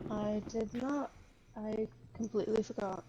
I did not. I completely forgot.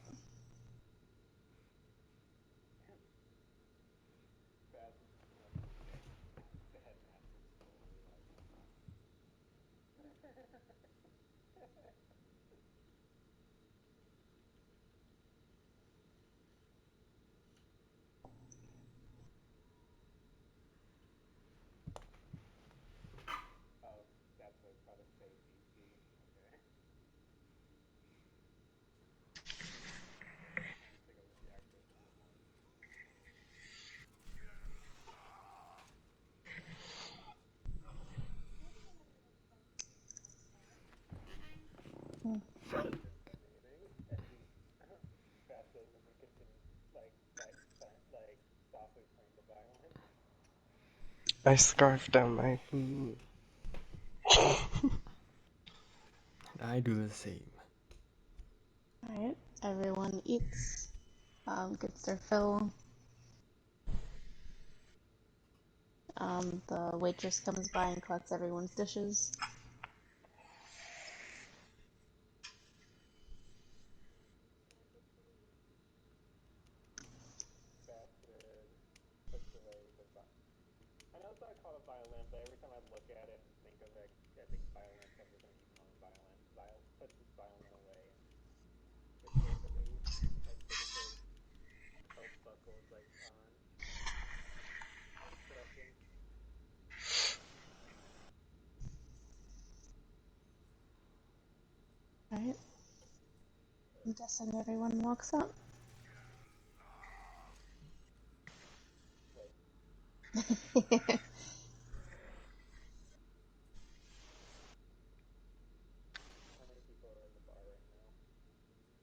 Hmm. I scarfed down my food. I do the same. Alright, everyone eats, gets their fill. The waitress comes by and collects everyone's dishes. Alright, I'm guessing everyone walks up.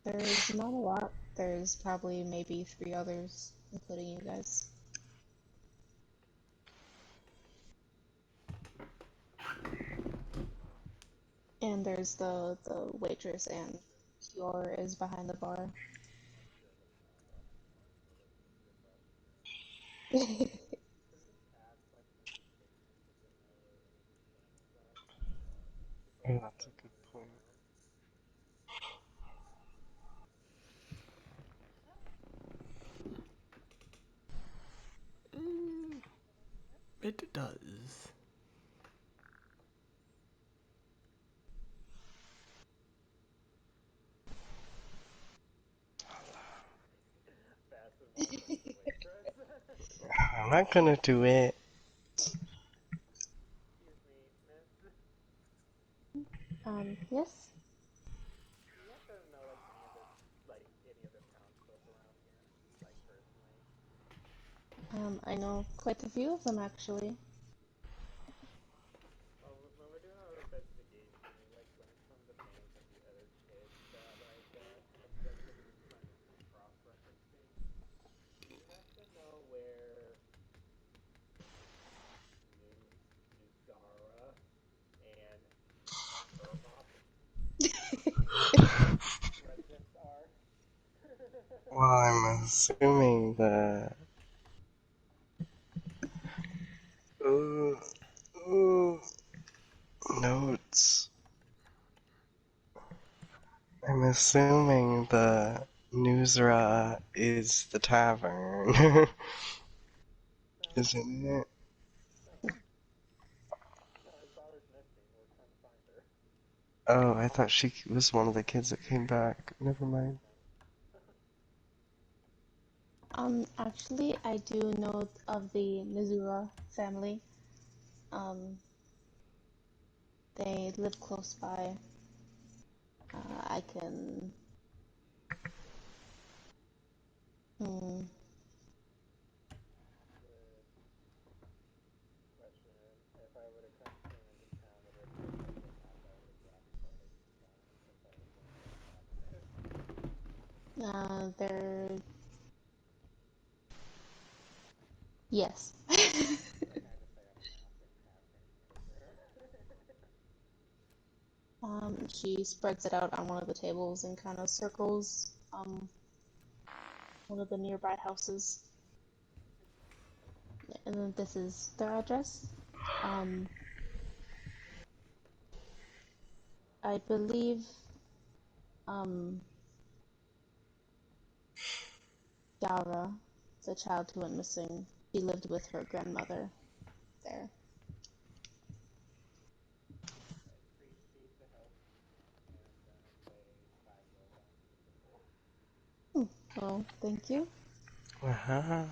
There's not a lot. There's probably maybe 3 others, including you guys. And there's the waitress, and Kior is behind the bar. Oh, that's a good point. It does. I'm not gonna do it. Yes? I know quite a few of them actually. Well, I'm assuming that. Ooh, ooh, notes. I'm assuming the Newsra is the tavern, isn't it? Oh, I thought she was one of the kids that came back. Never mind. Actually, I do know of the Mizura family. Um, they live close by. I can. Hmm. They're. Yes. She spreads it out on one of the tables and kind of circles one of the nearby houses. And then this is their address. Um, I believe um Yara, the child who went missing, she lived with her grandmother there. Hmm, well, thank you. Wow.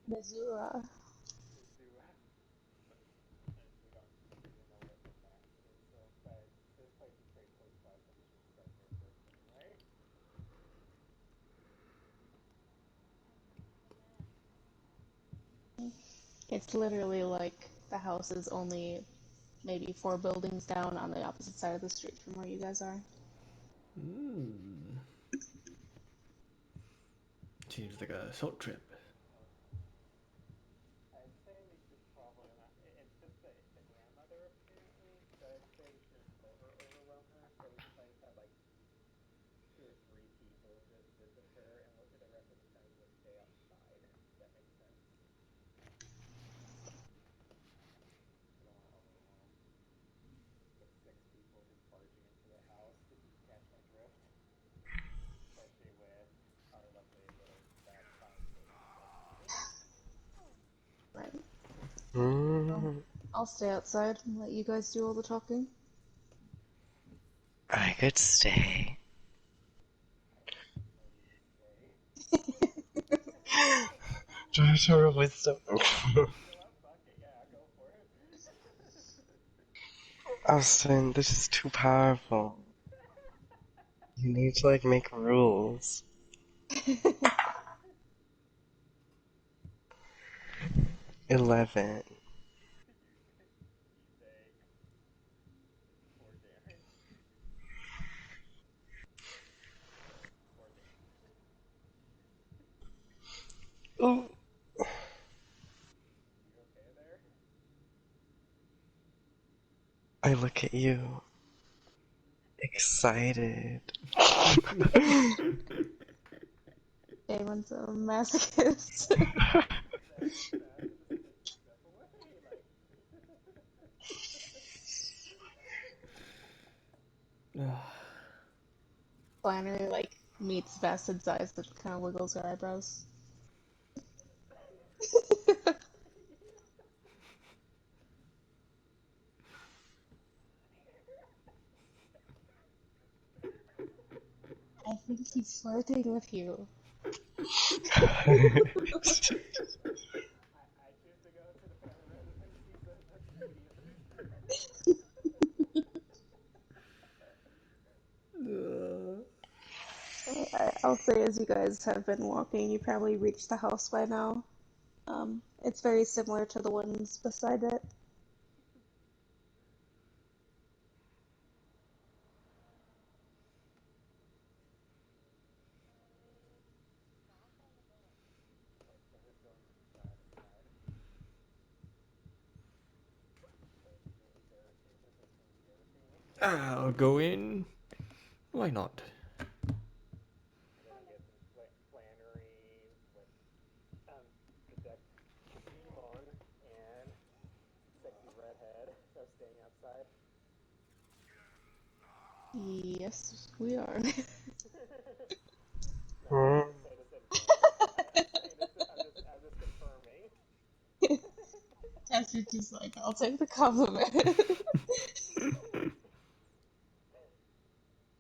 Mizura. It's literally like the house is only maybe 4 buildings down on the opposite side of the street from where you guys are. Mm. Seems like a short trip. Right. Well, Mm, I'll stay outside and let you guys do all the talking. I could stay. Just her wisdom. I was saying, this is too powerful. You need to, like, make rules. 11. Ooh. I look at you, excited. Damon's a masochist. Flannery like meets Bastard's eyes and kind of wiggles her eyebrows. I think he's flirting with you. I'll say as you guys have been walking, you probably reached the house by now. It's very similar to the ones beside it. I'll go in. Why not? Yes, we are. Mm. That's just like, I'll take the compliment.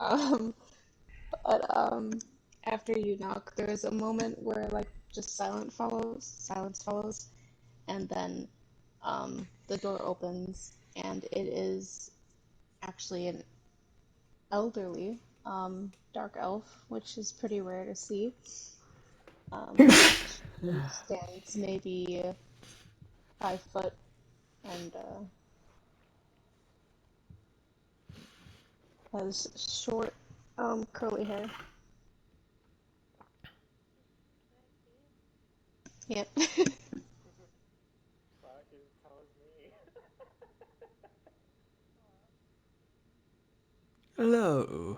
um, but after you knock, there's a moment where like just silence follows, and then the door opens, and it is actually an elderly dark elf, which is pretty rare to see. She stands maybe 5 foot and has short, curly hair. Yep. Hello.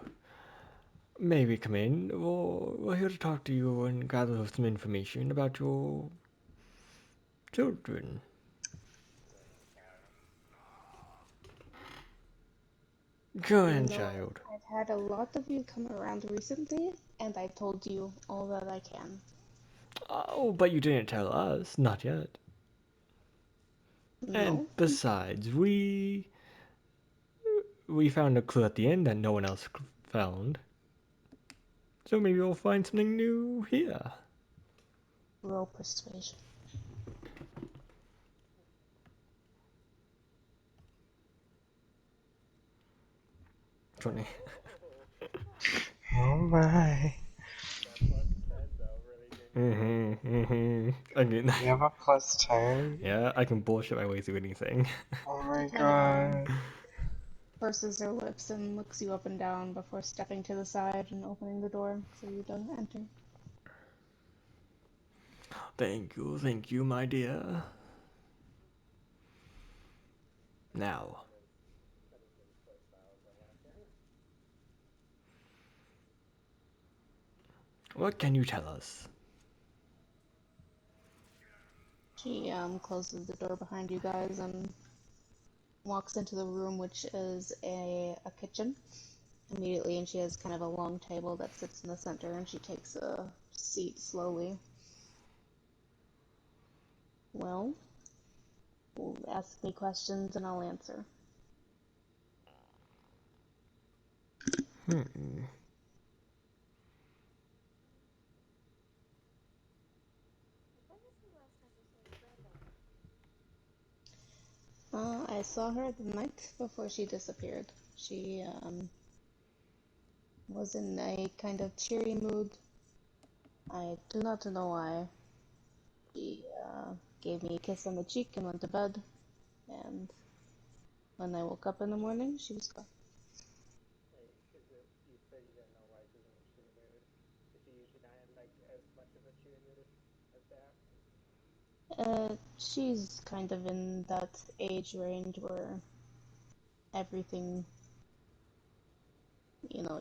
May we come in? We're here to talk to you and gather some information about your children. Go You ahead, know, child. I've had a lot of you come around recently, and I've told you all that I can. Oh, but you didn't tell us. Not yet. And No? besides, we found a clue at the end that no one else found. So maybe we'll find something new here. Roll persuasion. 20. Oh my. Again, You have a +10? yeah, I can bullshit my way through anything. Oh my 21 god. purses her lips and looks you up and down before stepping to the side and opening the door for you to enter. Thank you, my dear. Now, what can you tell us? She closes the door behind you guys and walks into the room, which is a kitchen immediately, and she has kind of a long table that sits in the center, and she takes a seat slowly. Well, ask me questions and I'll answer. Hmm. I saw her the night before she disappeared. She was in a kind of cheery mood. I do not know why. She gave me a kiss on the cheek and went to bed, and when I woke up in the morning, she was gone. She's kind of in that age range where everything,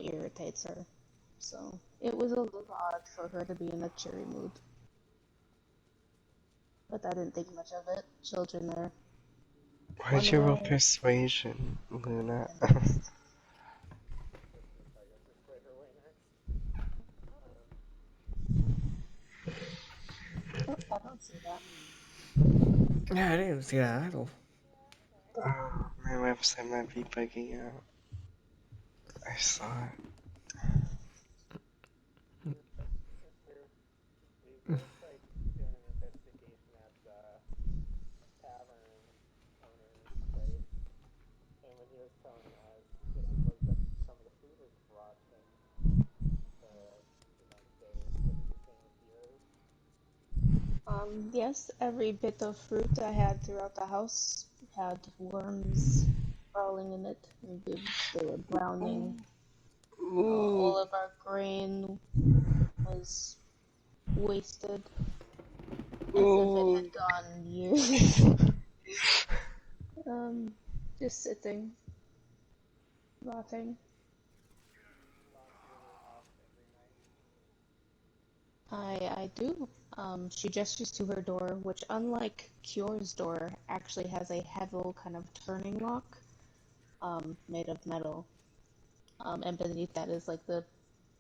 irritates her. So it was a little odd for her to be in a cheery mood. But I didn't think much of it. Children are Why'd one you roll way persuasion, Luna? and the next. Oh, I don't see that. Yeah, I didn't see that at all. Oh, my website might be bugging out. I saw it. Yes, every bit of fruit I had throughout the house had worms crawling in it. They were browning. Ooh. All of our grain was wasted as if it Ooh. had gone years. um, just sitting, rotting. I do. She gestures to her door, which, unlike Kyor's door, actually has a heavy kind of turning lock, made of metal. And beneath that is like the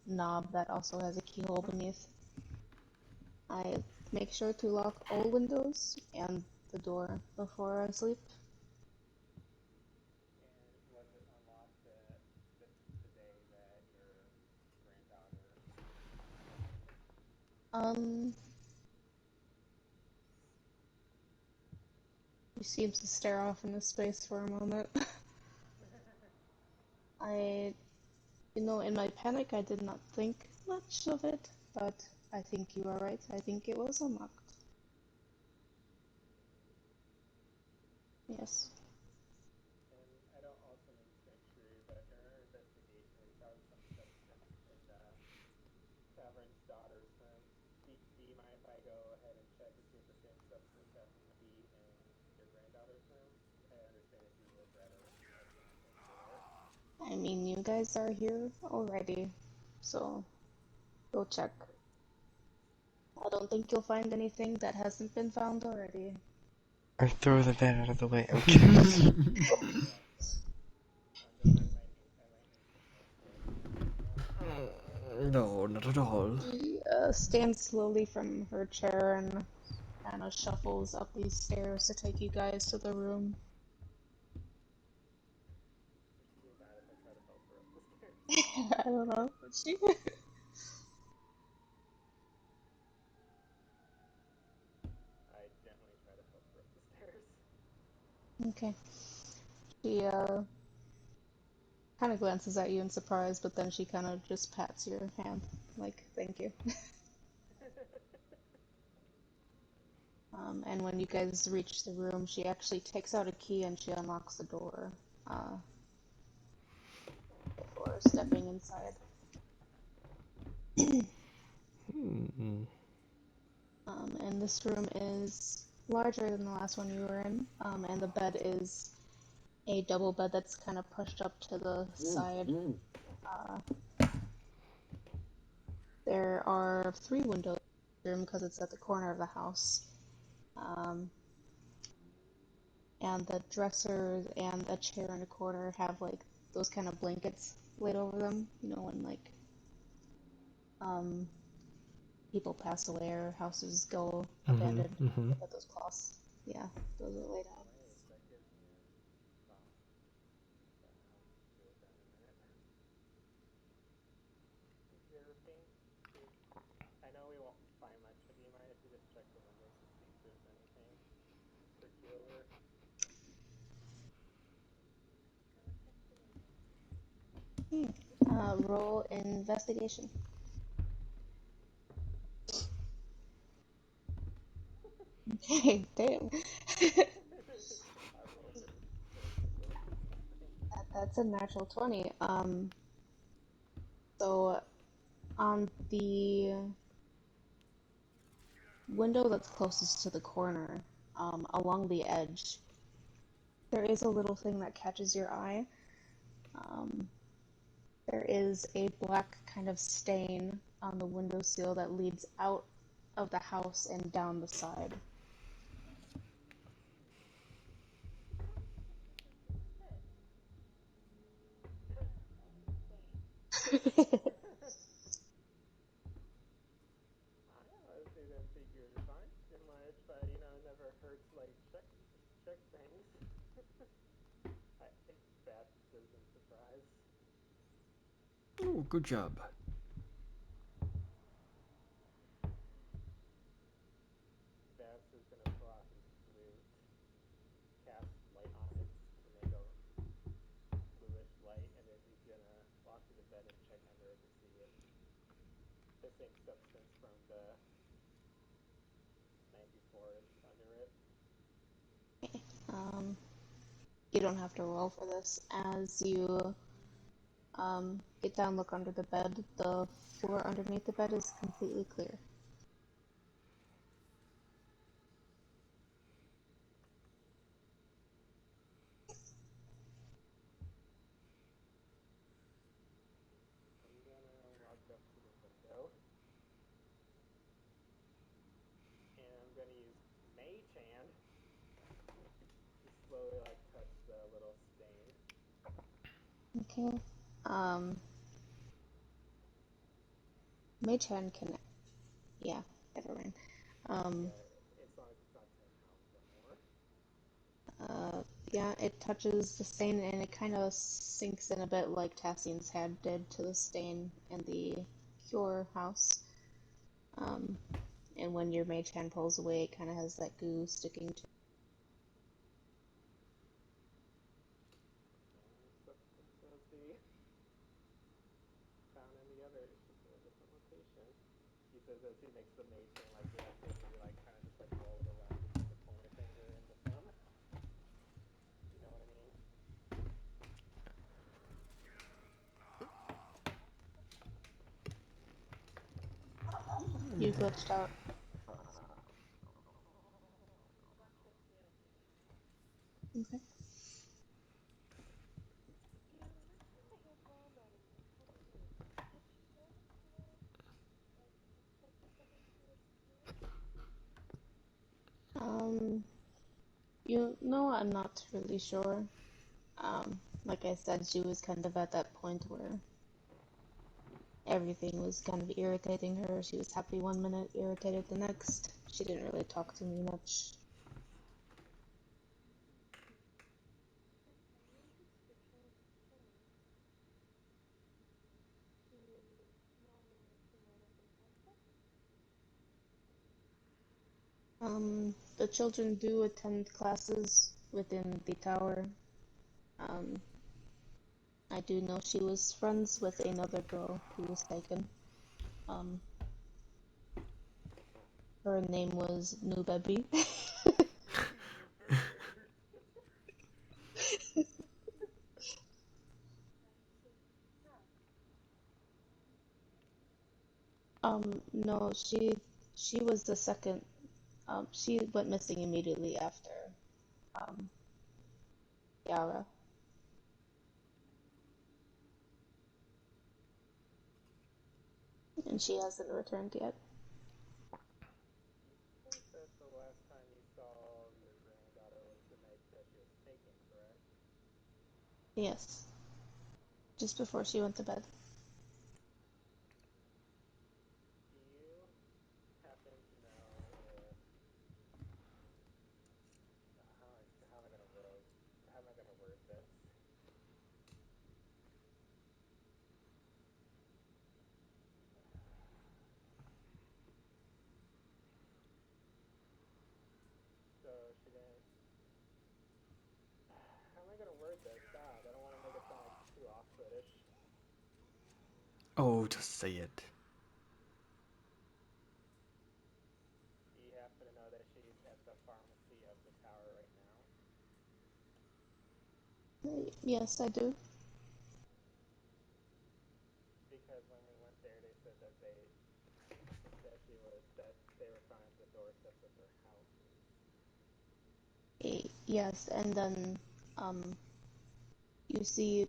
knob that also has a keyhole beneath. I make sure to lock all windows and the door before I sleep. Um, he seems to stare off into space for a moment. I, in my panic, I did not think much of it, but I think you are right. I think it was unlocked. Yes. I mean, you guys are here already, so go check. I don't think you'll find anything that hasn't been found already. Or throw the bed out of the way. I'm kidding. No, not at all. She stands slowly from her chair and kind of shuffles up these stairs to take you guys to the room. I don't know. Would she? Okay. She kind of glances at you in surprise, but then she kind of just pats your hand, like, thank you. And when you guys reach the room, she actually takes out a key and she unlocks the door before stepping inside. Hmm. And this room is larger than the last one you were in, and the bed is a double bed that's kind of pushed up to the side. There are 3 windows in the room because it's at the corner of the house. And the dressers and a chair in the corner have like those kind of blankets laid over them. You know, when like people pass away or houses go abandoned, they put those cloths. Yeah, those are laid out. Roll investigation. Okay, damn. That's a natural 20. So on the window that's closest to the corner, along the edge, there is a little thing that catches your eye. There is a black kind of stain on the windowsill that leads out of the house and down the side. Oh, good job. Um, you don't have to roll for this. As you get down, look under the bed, the floor underneath the bed is completely clear. Okay. Mage Hand can. Yeah, never mind. Um, yeah, it touches the stain and it kind of sinks in a bit like Tassian's hand did to the stain in the Cure house. And when your mage hand pulls away, it kind of has that goo sticking to. You glitched out. Okay. Um, I'm not really sure. Like I said, she was kind of at that point where everything was kind of irritating her. She was happy one minute, irritated the next. She didn't really talk to me much. The children do attend classes within the tower. Um, I do know she was friends with another girl who was taken. Um, her name was Nubebi. No, she was the second. She went missing immediately after um, Yara, and she hasn't returned yet. think that the last time you saw your granddaughter was the night that she was taken, correct? Yes, just before she went to bed. Do you happen to know if how am I gonna word how am I gonna word this? So she didn't. How am I gonna word this? God, I don't want to make it sound like too off-British. Oh, just say it. Do you happen to know that she's at the pharmacy of the tower right now? Yes, I do. Because when we went there, they said that they were found at the doorsteps of their houses. Yes, and then um, you see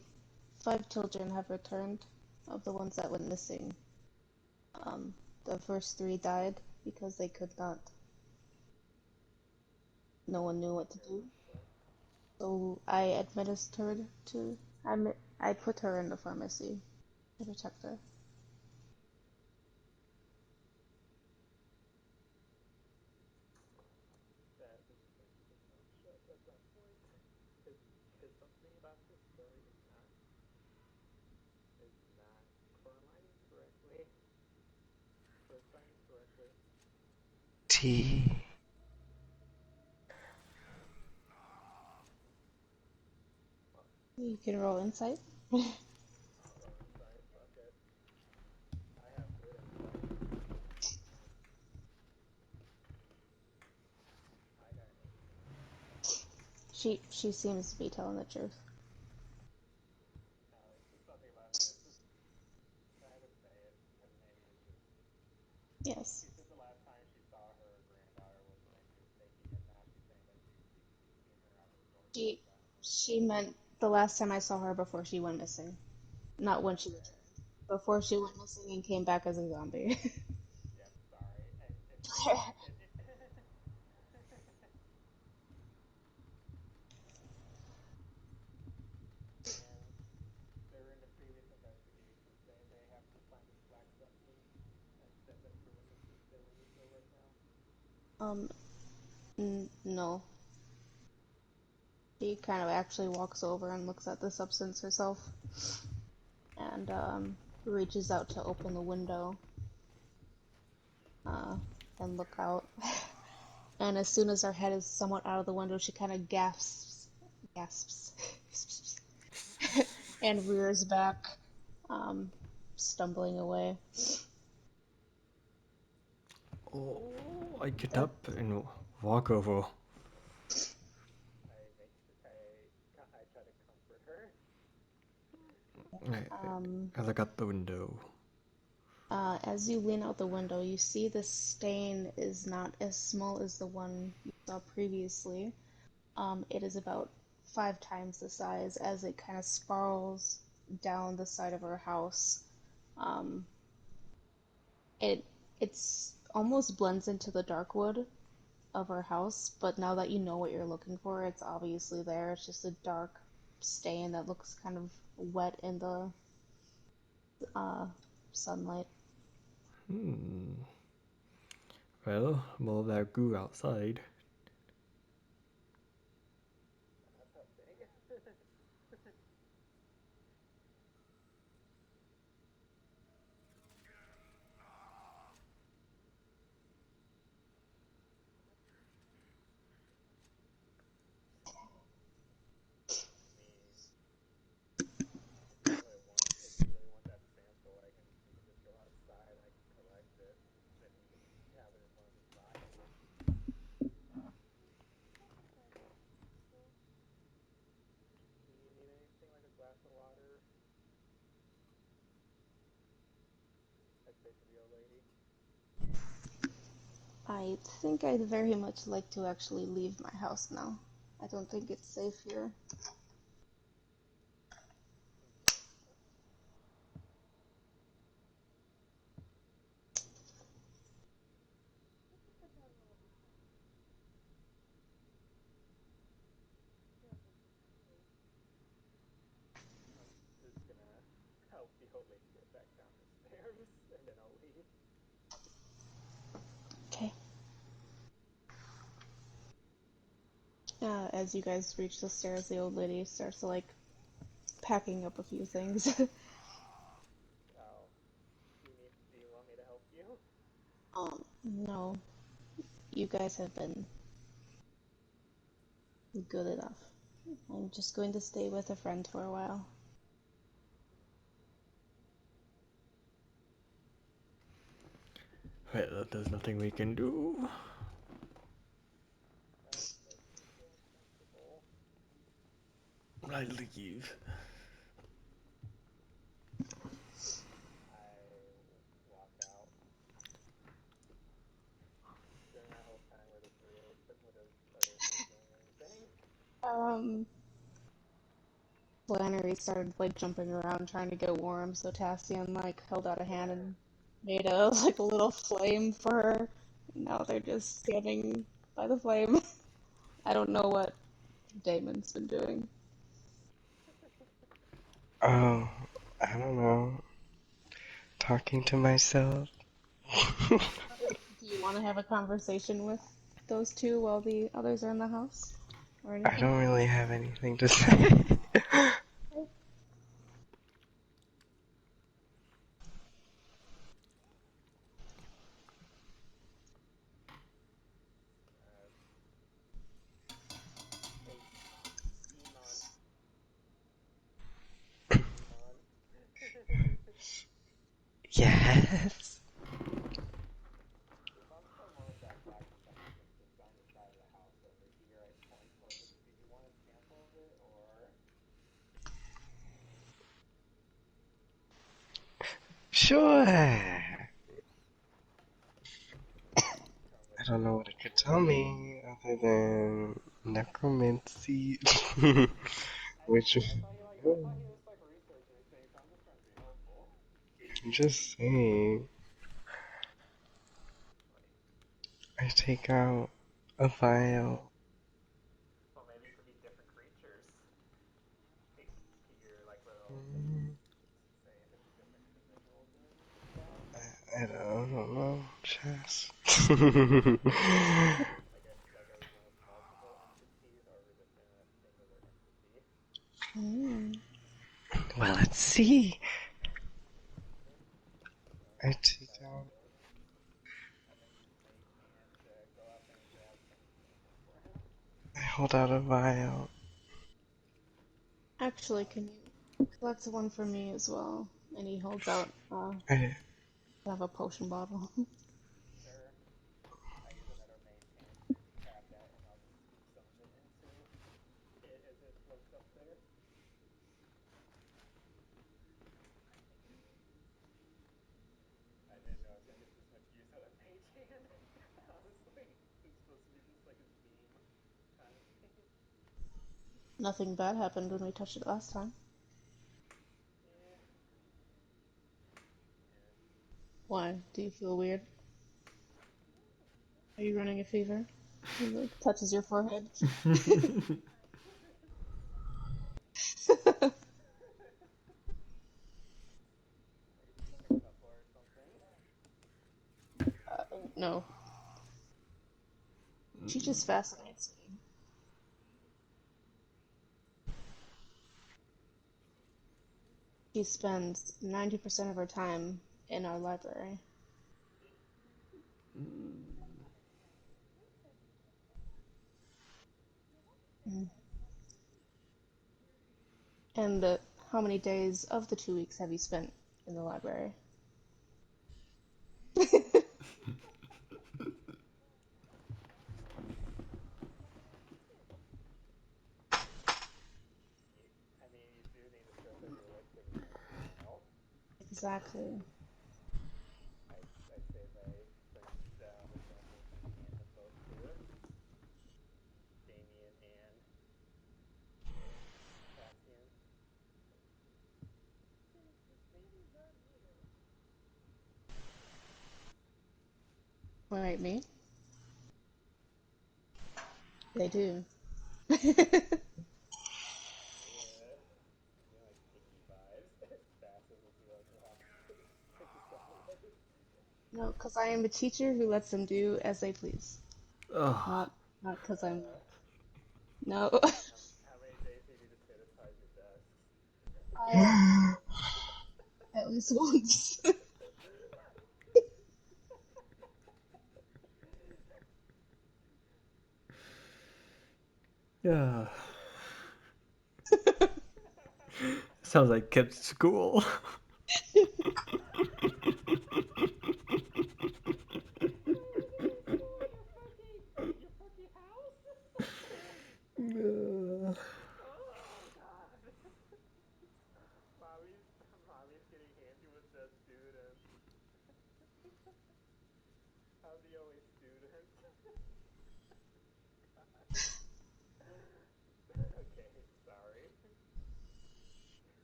5 children have returned of the ones that went missing. Um, the first 3 died because they could not. No one knew what to Care do. what? What? So I administered to. I put her in the pharmacy to protect her. That is going to put mouth shut at that point. Because something about this story is not correlating correctly, coinciding correctly. T. Well, You can roll insight. I'll roll inside. Fuck it. I have good insight. I got an 18. She seems to be telling the truth. It's something about it. It's just I have to say it because maybe it's just. Yes. She said the last time she saw her granddaughter was the night she was taking it. Now she's saying that she's seen her out of the She doorsteps at her she place. meant the last time I saw her before she went missing, not when she Okay. returned. Before she went missing and came back as a zombie. Yep. Sorry. It and during the previous investigations, they happen to find this black substance that's ruined the facility for right now. um, no. She kind of actually walks over and looks at the substance herself, and reaches out to open the window, uh, and look out. And as soon as her head is somewhat out of the window, she kind of gasps, and rears back, um, stumbling away. Oh, I get The, up and walk over. I try to comfort her. I, um, I look out the window. as you lean out the window, you see the stain is not as small as the one you saw previously. It is about 5 times the size as it kind of spirals down the side of her house. Um, it's almost blends into the dark wood, of our house, but now that you know what you're looking for, it's obviously there. It's just a dark stain that looks kind of wet in the uh, sunlight. Well, more of that goo outside. That's how big. If you really want that sample, we can just go outside. I can collect it. Then you can have it in one of his vials. Do you need anything like a glass of water? I'd say for the old lady. I think I'd very much like to actually leave my house now. I don't think it's safe here. I'm just gonna help the old lady get back down the stairs, and then I'll leave. Okay. As you guys reach the stairs, the old lady starts to like packing up a few things. Oh, do you want me to help you? No, you guys have been good enough. I'm just going to stay with a friend for a while. Well, there's nothing we can do. That makes me feel uncomfortable. I leave. I walk out. During that whole time, were the other three doing anything? Um, Flannery started like jumping around trying to get warm, so Tassian like held out a hand and made a like a little flame for her. Now they're just standing by the flame. I don't know what Damon's been doing. Oh, I don't know. Talking to myself. Do you want to have a conversation with those two while the others are in the house? Or I anything? don't really have anything to say. Hey, Iman. Iman. Yes. If I'm somewhere with that black substance that's on the side of the house over here, I point towards it. Did you want a sample of it, or? Sure. I Come with don't me. know what it could tell me other than necromancy. Which, I thought he was like a researcher thing, so I'm just trying to be helpful. I'm just saying, I take out a vial. Well, maybe it could be different creatures. Could your like little Mm, say if it's different individuals and stuff? I don't know. Chess. Like are we dealing with multiple entities, or are we within a singular entity? Mm. Well, let's see. I'll I go take inside the out. building. I'm gonna use Mage Hand to go up and grab some samples for him. I hold out a vial. Actually, can you collect one for me as well? And he holds out I, kind of a potion bottle. Sure. I use another Mage Hand to grab that, and I'll just scoop some of it into it as it floats up there. I didn't know I was gonna get this much use out of Mage Hand. Honestly, it's supposed to be just like a beam kind of thing. Nothing bad happened when we touched it last time. Yeah. Yeah. Why? Do you feel weird? Are you running a fever? He like touches your forehead. A couple or something. No, she just fascinates me. She spends 90% of her time in our library. Mm. And how many days of the 2 weeks have you spent in the library? I mean, you do need to show that you're like giving everything else. Exactly. I'd say by putting examples in the hand of both two, Damien and Cassian. Wait, me? They do. Yeah, you know, like picky vibes. Fastest would be like, wow, pick someone. No, because I am a teacher who lets them do as they please. Oh, Not because I'm. No. How many days do you need to sanitize your desks? I at least once. yeah. Sounds like Kip's school. Your fucking house? Yeah. Oh god. Mommy's getting handy with the students. I'm the only student. Okay, sorry.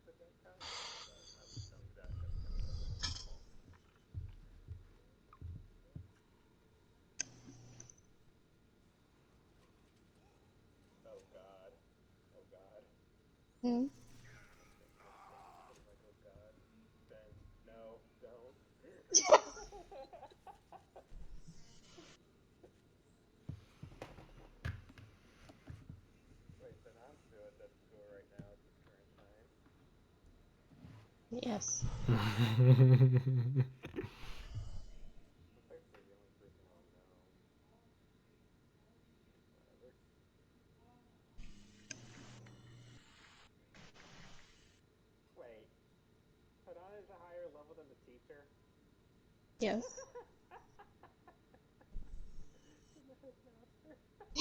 But that kind of, I was telling you that kind of resonates. Oh god. Oh god. Hmm. I'm like, oh god. Ben, no, don't. Wait, Benon's still at that school right now at this current time. Yes. Looks like they're the only person I'll know. Whatever. Wait, Benon is a higher level than the teacher? Yes. The headmaster? I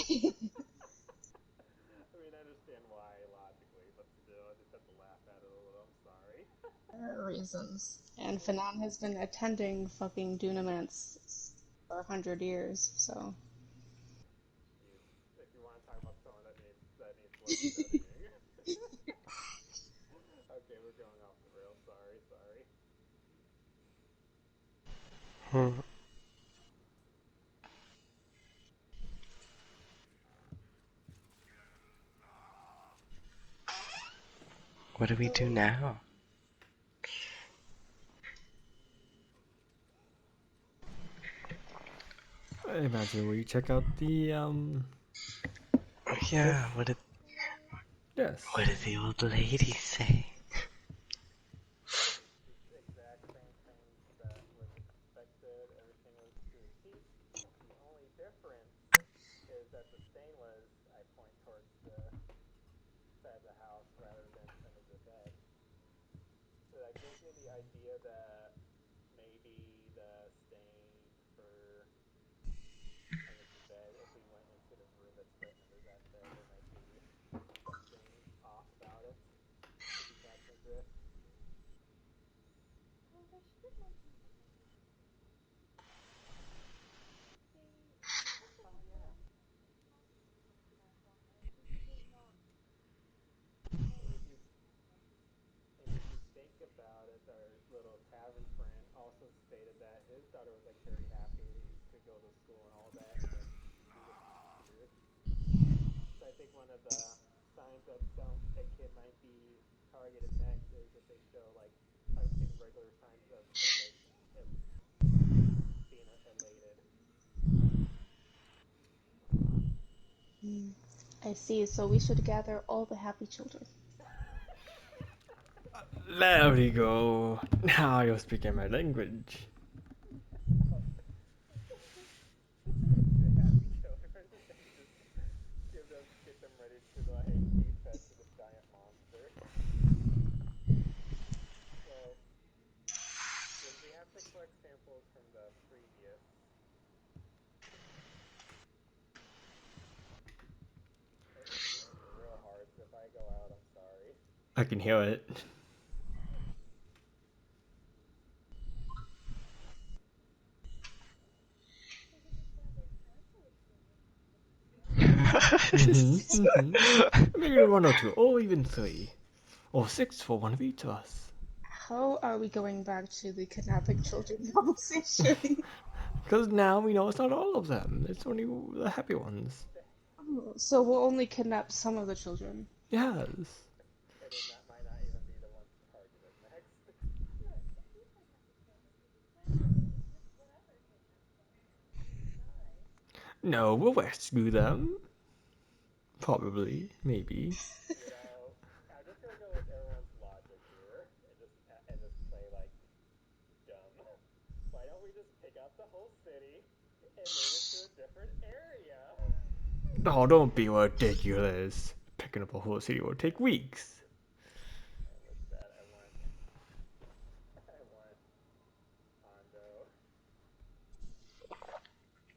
mean, I understand why logically, but still, I just have to laugh at it a little. I'm sorry. There are reasons. And Fanon has been attending fucking Dunamance for 100 years, so. If you want to talk about someone that needs less studying. Okay, we're going off the rails. Sorry, sorry. Hmm. What do we do now? I imagine we check out the Yeah, yes. what did the old lady say? The exact same things that was expected. Everything was to a T. The only difference is that the stain was, I point towards the side of the house rather than under the bed. So that gives me the idea that maybe the stain for under the bed, if we went into the room that's right under that bed, there might be something off about it. If you catch my drift. Oh yeah. And if you think about it, our little tavern friend also stated that his daughter was like very happy to go to school and all that, and then she was of the signs that a kid might be targeted next is if they show like irregular signs of being elated. I see, so we should gather all the happy children. There we go. Now you're speaking my language. The happy children, and just get them ready to like be fed to the giant monster. Well, we have to collect samples from the previous. It's real hard, so if I go out, I'm sorry. I can hear it. Maybe 1 or 2, or even 3. Or 6 for one of each of us. How are we going back to the kidnapping children conversation? Because now we know it's not all of them. It's only the happy ones. So we'll only kidnap some of the children. Yes. And then that might not even be the ones targeted next. No, we'll rescue them. Probably. Maybe. I'm just gonna go with everyone's logic here and just play like dumb. Why don't we just pick up the whole city and move it to a different area? Oh, don't be ridiculous. Picking up a whole city will take weeks. And with that, I want Hondo,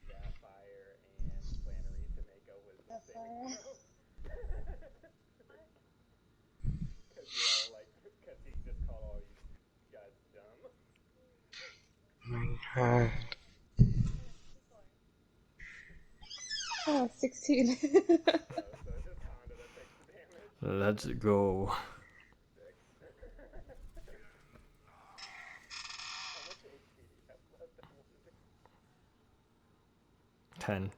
Sapphire, and Flannery to make a wisdom saving throw. Because he just called all you guys dumb. God. Oh, 16. So it's just Hondo that takes the damage. Let's go. 6. How much HP do you have left? 10.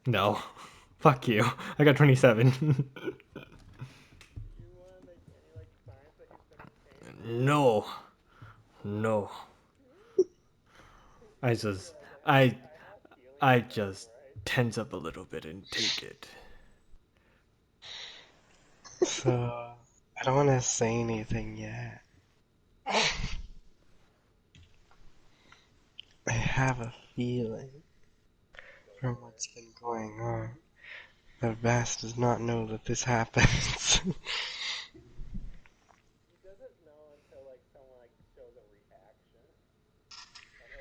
No. Fuck you. I got 27. You want to make any like signs that he's been in pain? No. No. I just tense up a little bit and take it. So, I don't want to say anything yet. I have a feeling from what's been going on that Bass does not know that this happens. He doesn't know until like someone like shows a reaction,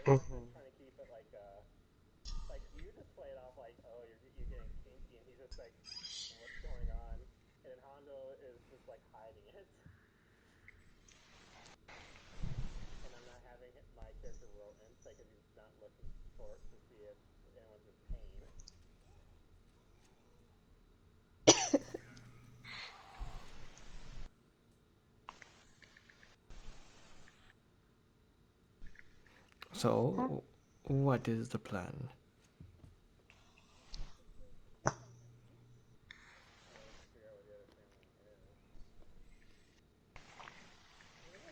and everyone's just trying to keep it like you just play it off like, oh, you're getting kinky, and he's just like, what's going on? And then Hondo is just like hiding it, and I'm not having my character roll insight because he's not looking for to see if anyone's in pain. So, what is the plan?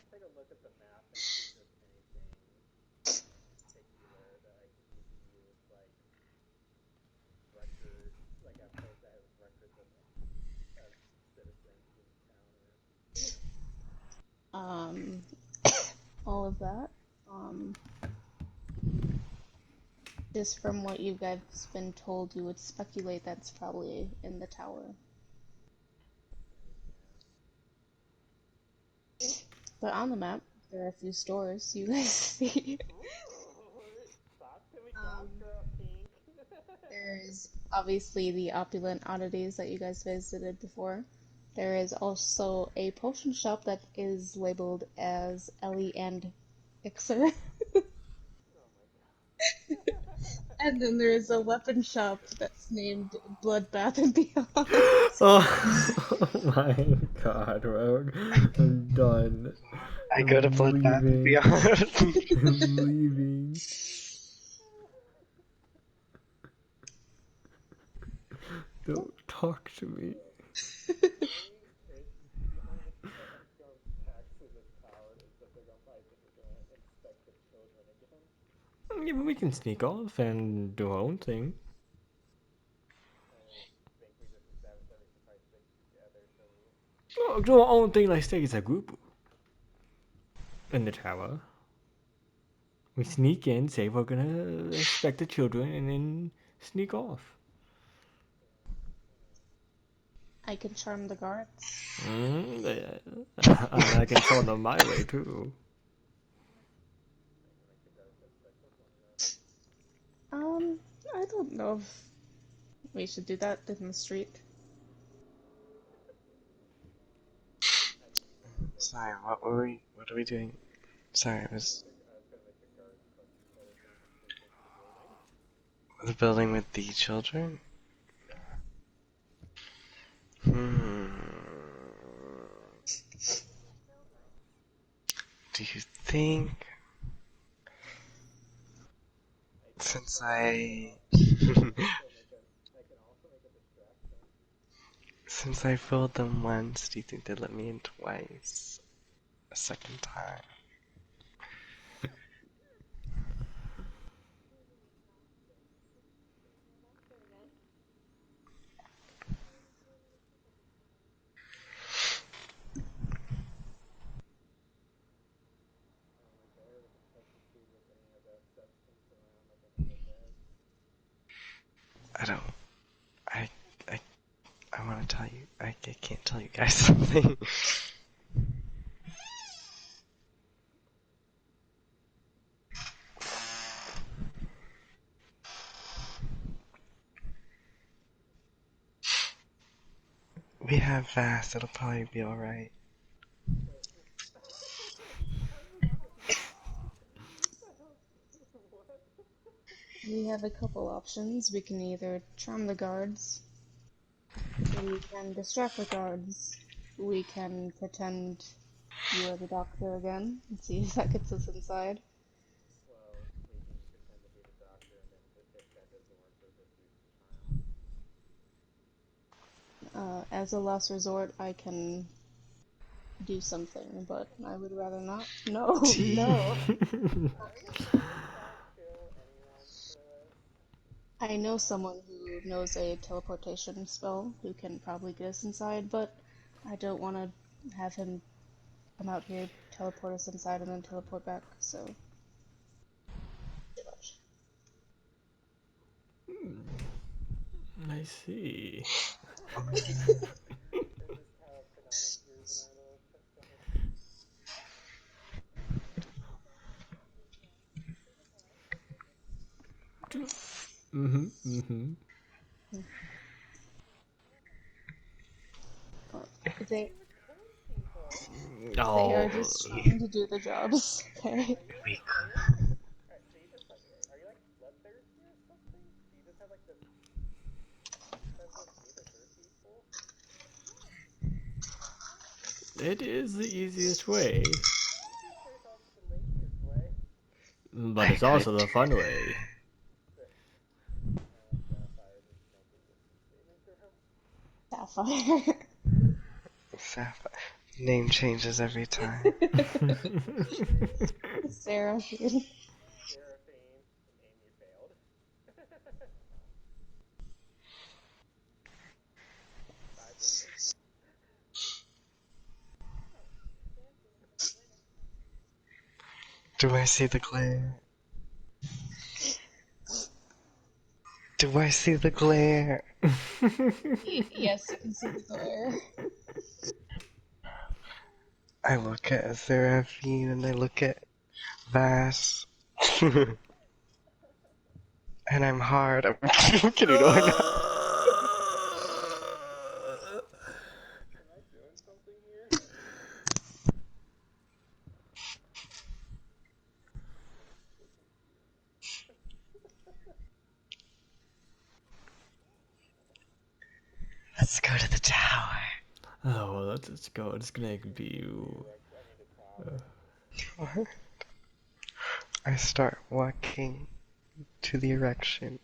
Take a look at the map and see if there's anything particular that I can use, like records, like a place that has records of citizens in town. All of that. Just from what you guys been told, you would speculate that's probably in the tower. But on the map, there are a few stores you guys see. There's obviously the opulent oddities that you guys visited before. There is also a potion shop that is labeled as Ellie and Ixer. And then there's a weapon shop that's named Bloodbath and Beyond. Oh my god, Rogue. I'm done. I go to Bloodbath and Beyond. I'm leaving. Don't talk to me. The only tax to this tower is that they're gonna probably think we're gonna inspect the children again. Yeah, but we can sneak off and do our own thing. I think we just established that we should probably stick together, so Oh, do our own thing like stay as a group. In the tower. We sneak in, say we're gonna inspect the children, and then sneak off. I can charm the guards. And I can charm them my way too. I don't know if we should do that in the street. Sorry, what are we doing? Sorry, it was the building with the children? Do you think since since I fooled them once, do you think they'd let me in twice? A second time? I don't. I. I. I want to tell you. I can't tell you guys something. We have Vast. It'll probably be alright. We have a couple options. We can either charm the guards, we can distract the guards, we can pretend you are the doctor again and see if that gets us inside. well, we can pretend to be the doctor, and then if that doesn't work, we'll just use the charm. As a last resort, I can do something, but I would rather not. No, no. I know someone who knows a teleportation spell who can probably get us inside, but I don't want to have him come out here, teleport us inside, and then teleport back, so. I see. They Oh. are just trying to do the jobs, okay? We Are you like bloodthirsty or something? Do you just have like this It is the easiest way. But it's also the fun way. Sapphire. Sapphire. Name changes every time. Seraphine. Do I see the glare? Do I see the glare? Yes, you can see the glare. I look at Seraphine and I look at Vass. And I'm hard. I'm kidding, no, I'm not. Let's go to the tower. Oh, well, let's go. It's gonna be. I start walking to the erection.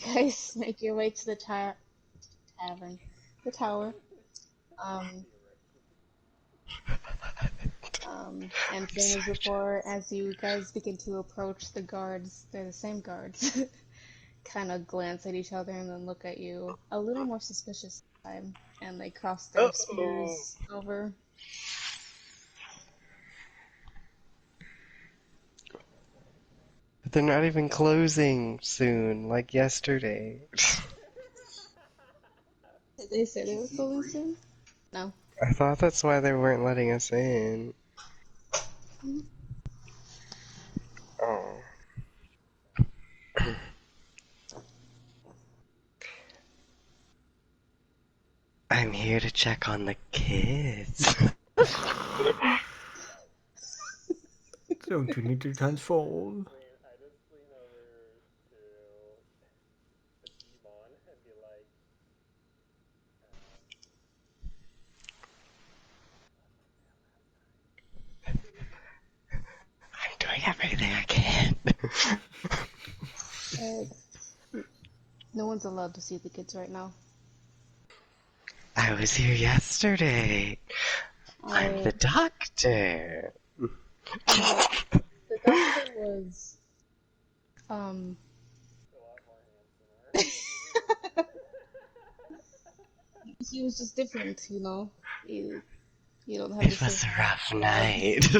guys make your way to the tavern, the tower. And same as before, as you guys begin to approach the guards, they're the same guards, kind of glance at each other and then look at you a little more suspicious this time, and they cross their Uh-oh. spears over. But they're not even closing soon, like yesterday. Did they say they were closing soon? No. I thought that's why they weren't letting us in. Oh. I'm here to check on the kids. Don't you need to transform? I just lean over to Devon and be like, I'm doing everything I can. No one's allowed to see the kids right now. I was here yesterday. I'm the doctor. The doctor was, a lot more handsomer. he was just different, you know? You don't have It the was same a rough night. He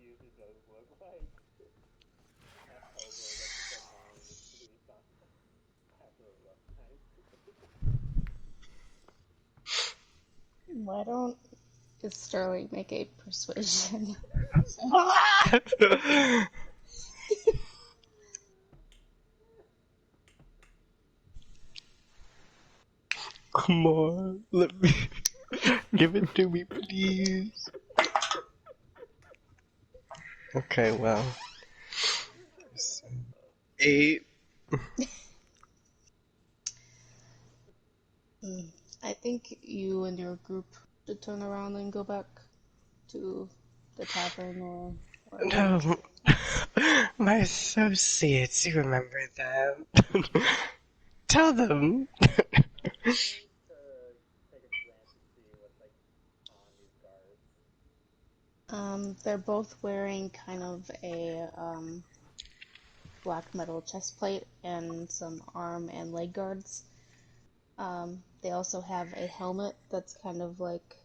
usually does look like a hobo that just had lying in his sleep after a rough night. Why don't just Sterling make a persuasion? Come on, let me give it to me, please. Okay, well, 8. I think you and your group should turn around and go back to the tavern or No, my associates, you remember them. Tell them. To take a glance to see what's like on these guards. They're both wearing kind of a black metal chest plate and some arm and leg guards. They also have a helmet that's kind of like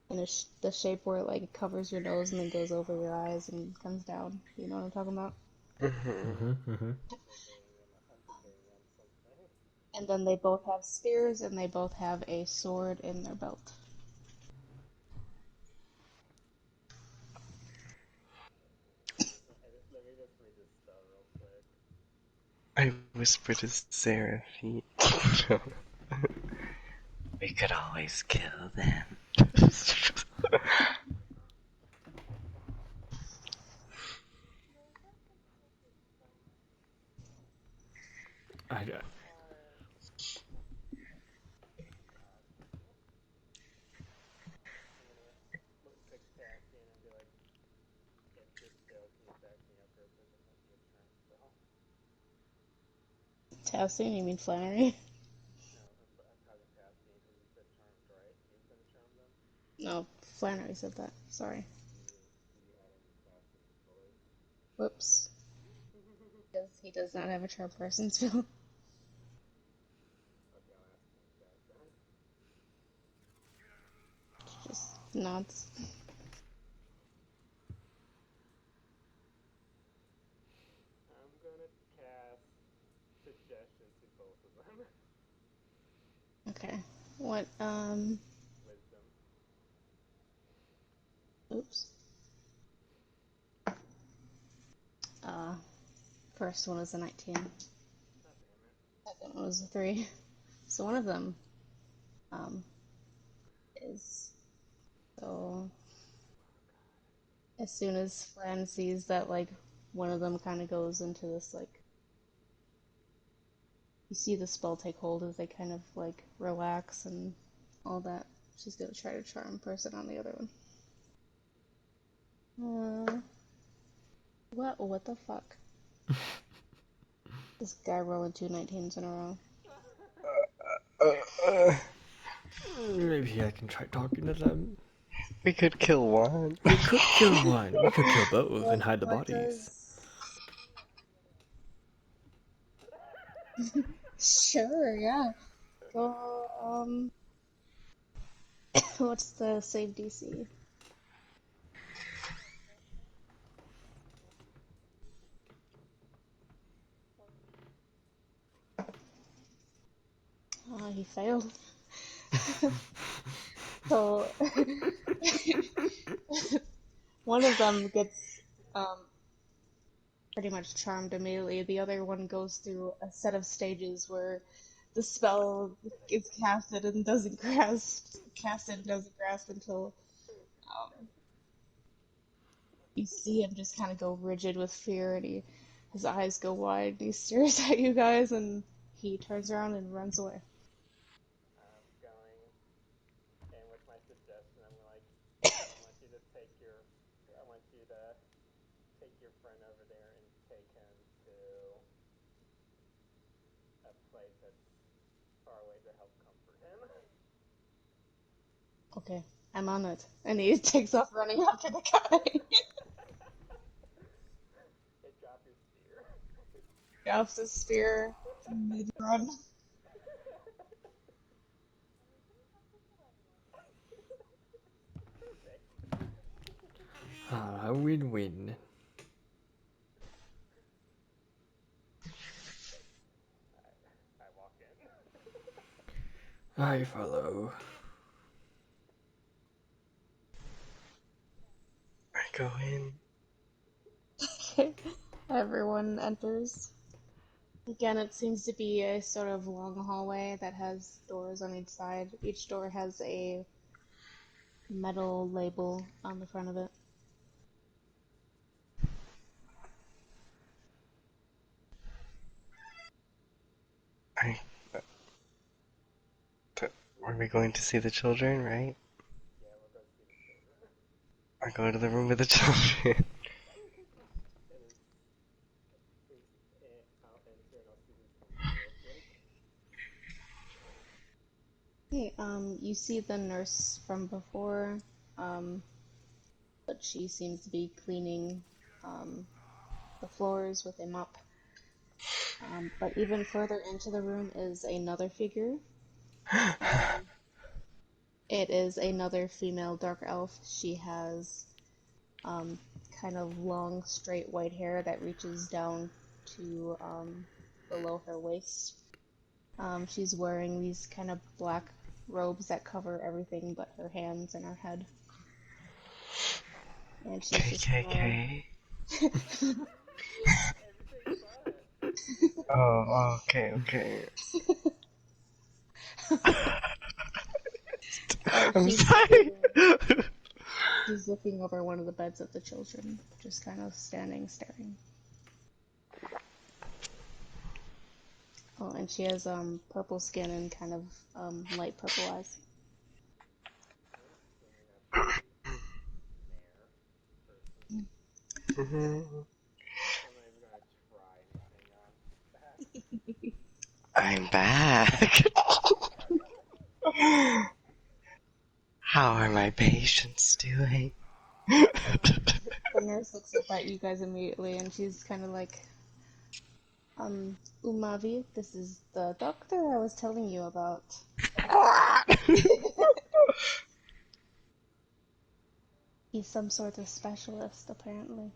in the shape where it like covers your nose and then goes over your eyes and comes down. You know what I'm talking about? And then they both have spears and they both have a sword in their belt. Let me just read this spell real quick. I whispered to Seraphine. We could always kill them. Look to Cassian and be like, if this fails, can you back me up or if there's a charm spell? Tassin, you mean Flannery? No, I'm talking Cassian because you said charms, right? He's gonna charm them? No, Flannery said that. Sorry. Do you have any Cassian colors? Whoops. Because he does not have a charm person spell. Okay, I'll ask him that then. Just nods. I'm gonna cast suggestion to both of them. Okay. What, Wisdom. oops. First one was a 19. God damn it. Second one was a 3. So one of them, is, so, as soon as Flan sees that, like, one of them kind of goes into this, like, you see the spell take hold as they kind of, like, relax and all that. She's gonna try to charm person on the other one. What the fuck? This guy rolling 2 19s in a row. Maybe I can try talking to them. We could kill one. We could kill one. We could kill both and hide the What bodies. does... Sure, yeah. Go, what's the save DC? He failed. So, one of them gets, pretty much charmed immediately. The other one goes through a set of stages where the spell is casted and doesn't grasp until you see him just kind of go rigid with fear, and his eyes go wide, and he stares at you guys, and he turns around and runs away. Going, and with my suggestion, I want you to take your friend over there and take him to a place that's far away to help comfort him. Okay, I'm on it. And he takes off running after the guy. Hey, drop your spear. Drops his spear mid-run. Win-win. I walk in. I follow. I go in. Okay, everyone enters. Again, it seems to be a sort of long hallway that has doors on each side. Each door has a metal label on the front of it. Are we going to see the children, right? Yeah, we'll go see the children. Or go to the room with the children? I'll enter and I'll see who's coming real quick. Hey, you see the nurse from before, but she seems to be cleaning, the floors with a mop. But even further into the room is another figure. It is another female dark elf. She has kind of long, straight white hair that reaches down to below her waist. She's wearing these kind of black robes that cover everything but her hands and her head. And she's just KKK. Oh, okay. I'm sorry. She's looking over one of the beds of the children, just kind of standing, staring. Oh, and she has purple skin and kind of light purple eyes. Mhm. I'm not even gonna try anything on that. I'm back. How are my patients doing? The nurse looks up at you guys immediately, and she's kind of like, Umavi, this is the doctor I was telling you about. He's some sort of specialist, apparently.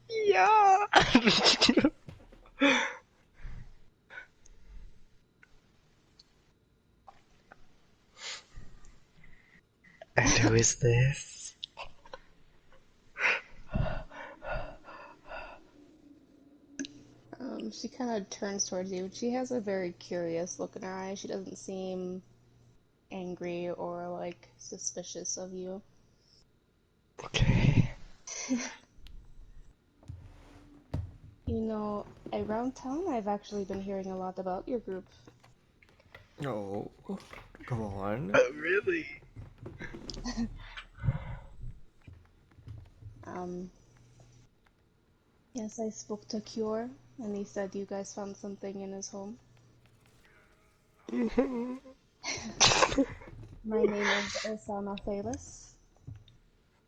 Yeah. And who is this? She kind of turns towards you. She has a very curious look in her eye. She doesn't seem angry or, like, suspicious of you. Okay. You know, around town I've actually been hearing a lot about your group. Oh, come on. Really? Yes, I spoke to Cure, and he said you guys found something in his home. My name is Osama Thalis.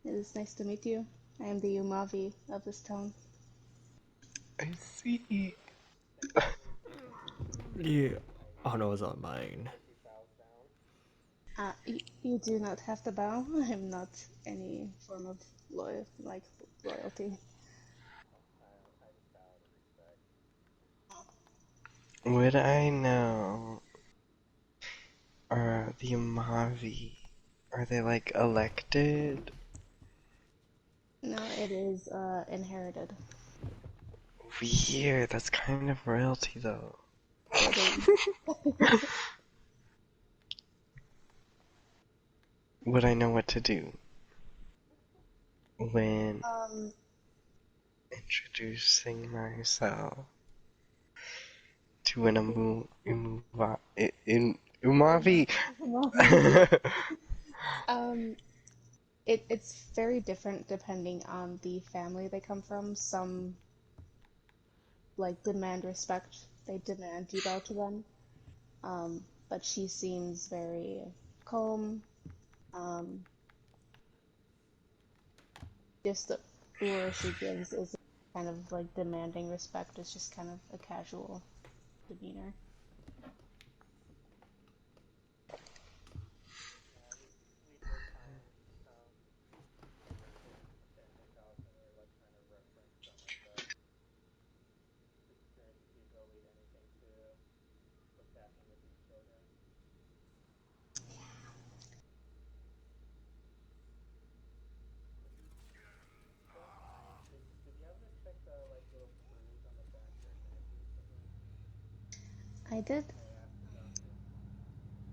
It is nice to meet you. I am the Umavi of this town. I see. The honor is on mine. He bows down. You do not have to bow. I'm not any form of royalty. I just bow out of respect. Would I know? The Umavi, are they like elected? No, it is inherited. Weird, that's kind of royalty though. It is. Would I know what to do when introducing myself to an Umavi? It's very different depending on the family they come from. Some like demand respect; they demand you bow to them. But she seems very calm. Just the aura she gives is kind of like demanding respect. It's just kind of a casual demeanor. We did find in his house, and we were like trying to reference some of the experiences he's relayed. Anything to what's happening with these children. Don't mind. Did you happen to check the like little screws on the back of their neck recently? I did. I asked about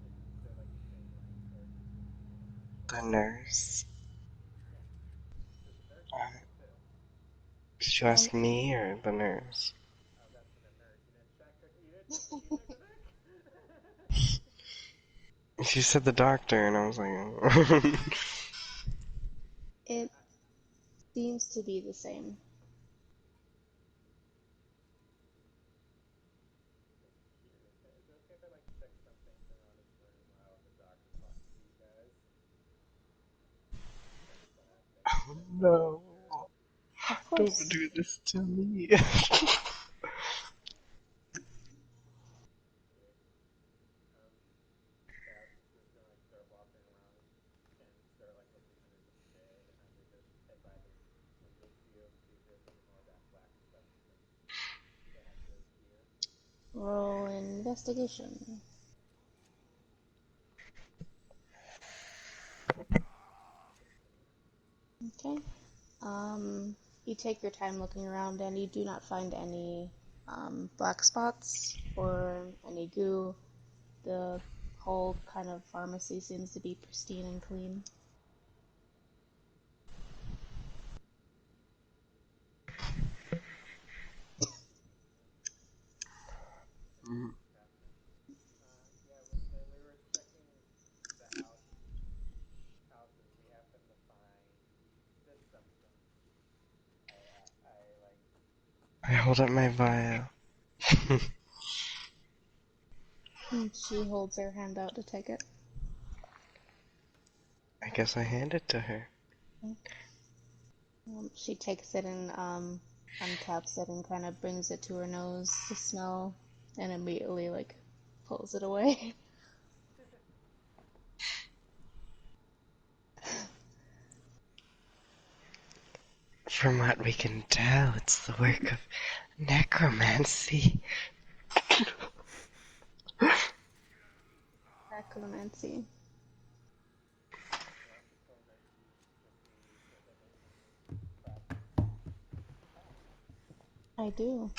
if they're like the same length or if it's just The nurse. yeah. Did the nurse Uh, check them too? did you ask me or the nurse? I was asking the nurse. You didn't check her. You check the neck? She said the doctor, and I was like, It seems to be the same. Is it okay if I like check some things around his room while the doctor talks to you guys? Thanks, oh no, Of don't course. do this to me. Cat is gonna like start walking around and start like looking under the bed, and I'm gonna just head by the window shield, see if there's any more of that black substance that I live here. Roll investigation. Okay. You take your time looking around and you do not find any black spots or any goo. The whole kind of pharmacy seems to be pristine and clean. Yeah, when we were checking the houses, we happened to find this substance. I like. I hold up my vial. She holds her hand out to take it. I guess I hand it to her. She takes it and uncaps it and kind of brings it to her nose to smell, and immediately like pulls it away. From what we can tell, it's the work of necromancy. Necromancy. I do.